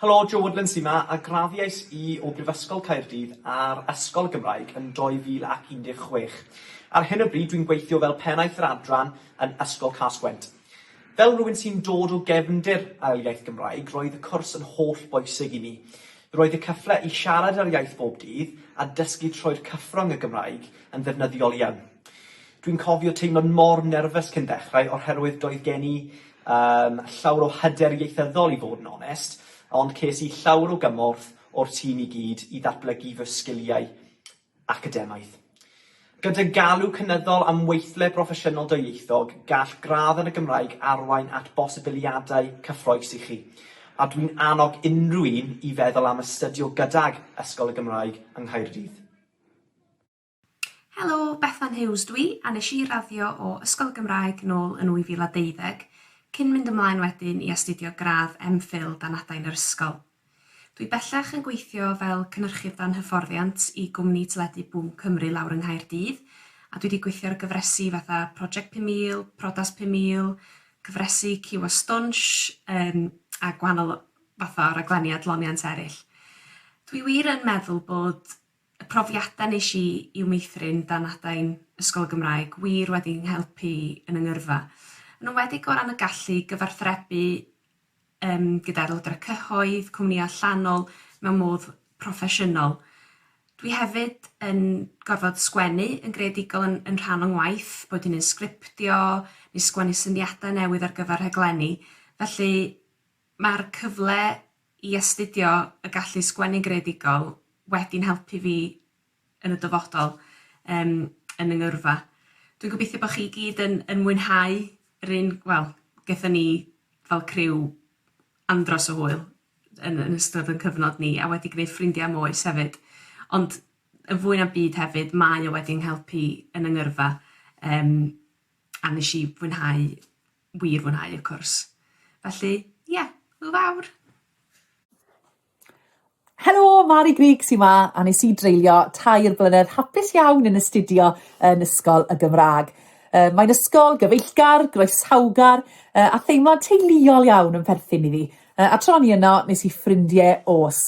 Helo, Joe Woodland sy'n yma, a graddiais I o Mhrifysgol Caerdydd ar Ysgol y Gymraeg yn 2016. Ar hyn o bryd, dwi'n gweithio fel pennaeth yr adran yn Ysgol Casgwent. Fel rhywun sy'n dod o gefndir ar iaith Gymraeg, roedd y cwrs yn holl bwysig I mi. Roedd y cyffle I siarad ar iaith bob dydd a dysgu trwy'r cyffrwng y Gymraeg yn ddefnyddiol iawn. Dwi'n cofio teimlo'n mor nerfus cyn dechrau oherwydd doedd gen I llawer o hyder ieithyddol I fod yn onest, ond ces I llawer o gymorth o'r tîm I gyd I ddatblygu fy sgiliau academaidd. Gyda galw cynyddol am weithle broffesiynol dwyieithog, gall gradd yn y Gymraeg arwain at bosibiliadau cyffrous I chi, a dwi'n annog unrhyw un I feddwl am astudio gydag Ysgol y Gymraeg yng Nghaerdydd. Helo, Bethan Hughes dwi, a nes I raddio o Ysgol y Gymraeg nôl yn 2012, cyn mynd ymlaen wedyn I astudio gradd MPhil dan adain yr ysgol. Dwi bellach yn gweithio fel cynhyrchydd dan hyfforddiant I gwmni teledu Bwm Cymru lawr yng Nghaerdydd, a dwi wedi gweithio ar gyfresu fatha Project 5000, Prodas 5000, cyfresu Cyw a Stwnsh, a gwahanol fatha raglenni adloniant eraill. Dwi wir yn meddwl bod y profiadau nes I'w meithrin dan adain Ysgol y Gymraeg wir wedi'n helpu yn yngyrfa. Yn enwedig o ran y gallu gyfathrebu gyda aelodau'r cyhoedd, cwmnïau allanol mewn modd proffesiynol. Dwi hefyd yn gorfod sgwennu yn greadigol yn rhan o'n waith, bod yn sgriptio neu sgwennu syniadau newydd ar gyfer rhaglenni. Felly mae'r cyfle I astudio y gallu sgwennu'n greadigol wedi'n helpu fi yn y dyfodol yn yngyrfa. Dwi'n gobeithio bod chi gyd yn mwynhau yr un, gaethon ni fel criw andros o hwyl yn ystod yn cyfnod ni a wedi gwneud ffrindiau moes hefyd. Ond yn fwy na byd hefyd, mae o wedi'n helpu yn yngyrfa a nes I wir fwynhau y cwrs. Felly, hwyl fawr! Helo, Mari Grig sy'n yma, a nes I dreulio 2 blynedd hapus iawn yn astudio yn Ysgol y Gymraeg. Mae'n ysgol gyfeillgar, groesawgar, a theimlad teuluol iawn yn perthyn iddi. A tro ni yno, nes I ffrindiau os.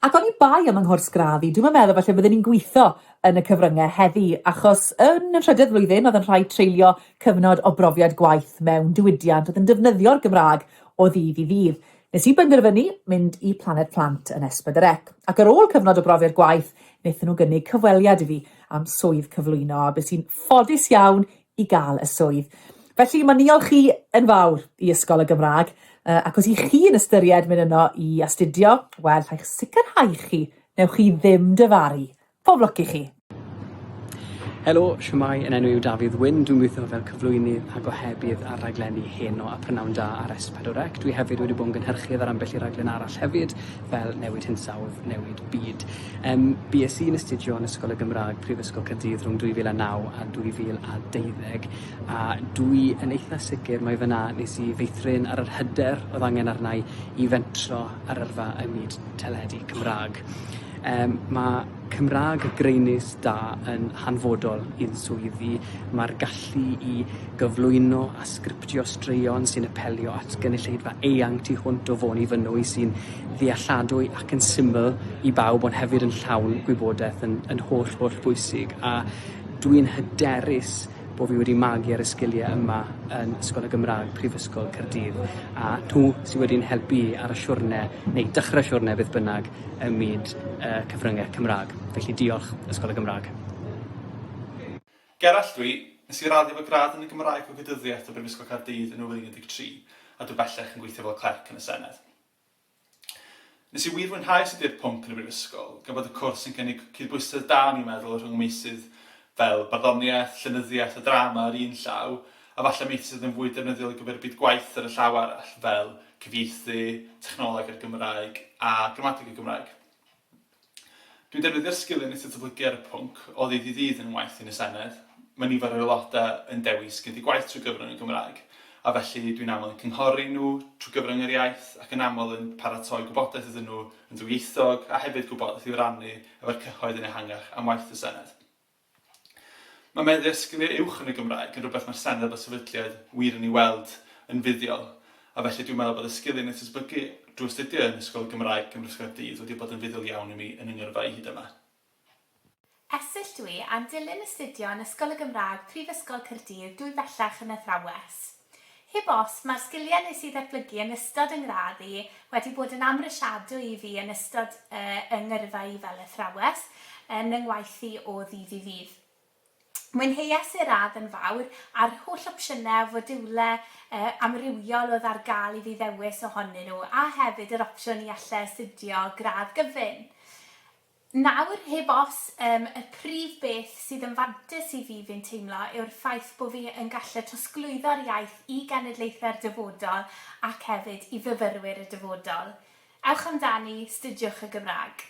Ac o'n I bai am yng nghwrs graddi, dwi'n meddwl falle byddwn ni'n gweithio yn y cyfryngau heddi, achos yn y trydydd flwyddyn oedd yn rhaid treulio cyfnod o brofiad gwaith mewn diwydiant oedd yn defnyddio'r Gymraeg o ddydd I ddydd. Nes I benderfynu mynd I Planed Plant yn Ysbydrec, ac ar ôl cyfnod o brofiad gwaith, wnaethon nhw gynnig cyfweliad I fi am swydd cyflwyno, a beth sy'n ffodus iawn I gael y swydd. Felly mae niolch chi yn fawr I Ysgol y Gymraeg, ac os I chi yn ystyried mynd yno I astudio, wel, rhaid sicrhau chi, newch chi ddim dyfaru. Pob lwc I chi. Helo, siwmai, yn enw yw Dafydd Wyn. Dwi'n gweithio fel cyflwynydd a gohebydd ar raglenni heno a prynawn da ar S4C. Dwi hefyd wedi bod yn gynhyrchydd ar ambell I raglen arall hefyd, fel Newid Hinsawdd, Newid Byd. Bues i'n astudio yn Ysgol y Gymraeg, Mhrifysgol Caerdydd rhwng 2009 a 2012, a dwi yn eitha sicr mai fyna nes I feithrin ar yr hyder oedd angen arna I fentro ar yrfa ym myd teledu Cymraeg. Mae Cymraeg y greunus da yn hanfodol i'n swyddi. Mae'r gallu I gyflwyno a sgriptio straeon sy'n apelio at gynulleidfa eang tu hwnt o fôn I fynwy sy'n ddealladwy ac yn syml I bawb ond hefyd yn llawn gwybodaeth yn holl bwysig. A dwi'n hyderus bod fi wedi magu ar y sgiliau yma yn Ysgol y Gymraeg, Mhrifysgol Caerdydd, a nhw sydd wedi'n helpu ar y siwrne, neu dechrau siwrne beth bynnag ym myd cyfryngau Cymraeg. Felly diolch Ysgol y Gymraeg. Gerall dwi, nes I raddio fy gradd yn y Gymraeg o Gydyddiaeth o Mhrifysgol Caerdydd yn 2013, a dwi bellach yn gweithio fel clerc yn y Senedd. Nes I wir fwynhau astudiad pwnc yn y Mhrifysgol, gan bod y cwrs yn cynnig cydbwysedd da ni'n meddwl rhwng meysydd fel barddoniaeth, llenyddiaeth a drama ar un llaw, a falle meysydd yn fwy defnyddiol I gyfer byd gwaith ar y llaw arall, fel cyfieithu, technoleg ar Gymraeg a gramadeg y Gymraeg. Dwi'n defnyddio'r sgiliau nes I datblygu ar y pwnc o ddydd I ddydd yn waith yn y Senedd. Mae nifer o aelodau yn dewis gyda gwaith trwy gyfrwng y Gymraeg, a felly dwi'n aml yn cynghori nhw trwy gyfrwng yr iaith ac yn aml yn paratoi gwybodaeth iddyn nhw yn ddwyieithog a hefyd gwybodaeth I rannu efo'r cyhoedd yn ehangach am waith y Senedd. Mae meddu sgiliau uwch yn y Gymraeg yn rhywbeth mae'r Senedd o Sefydliad wir yn ei weld yn fuddiol, A felly dwi'n meddwl bod y sgiliau wnaeth esblygu drwy astudio yn Ysgol y Gymraeg ym Mhrifysgol Caerdydd wedi bod yn fuddol iawn i mi yn ynghyrfa hyd yma. Esill dwi am dilyn astudio yn Ysgol y Gymraeg Mhrifysgol Caerdydd dwy bellach yn athrawes. Heb os, mae'r sgiliau nes i ddatblygu yn ystod yng ngraddu wedi bod yn amrysiadwy i fi yn ystod ynghyrfa i fel athrawes yn yngwaith i o ddydd i ddydd. Mwynheas i'r radd yn fawr a'r holl opsiynau fodiwlau amrywiol oedd ar gael i fi ddewis ohonyn nhw a hefyd yr opsiwn i allai astudio gradd gyfun. Nawr, heb os, y prif beth sydd yn fantais i fi fi'n teimlo yw'r ffaith bod fi yn gallu trosglwyddo'r iaith i genedlaethau'r dyfodol ac hefyd i fyfyrwyr y dyfodol. Ewch amdani, studiwch y Gymraeg.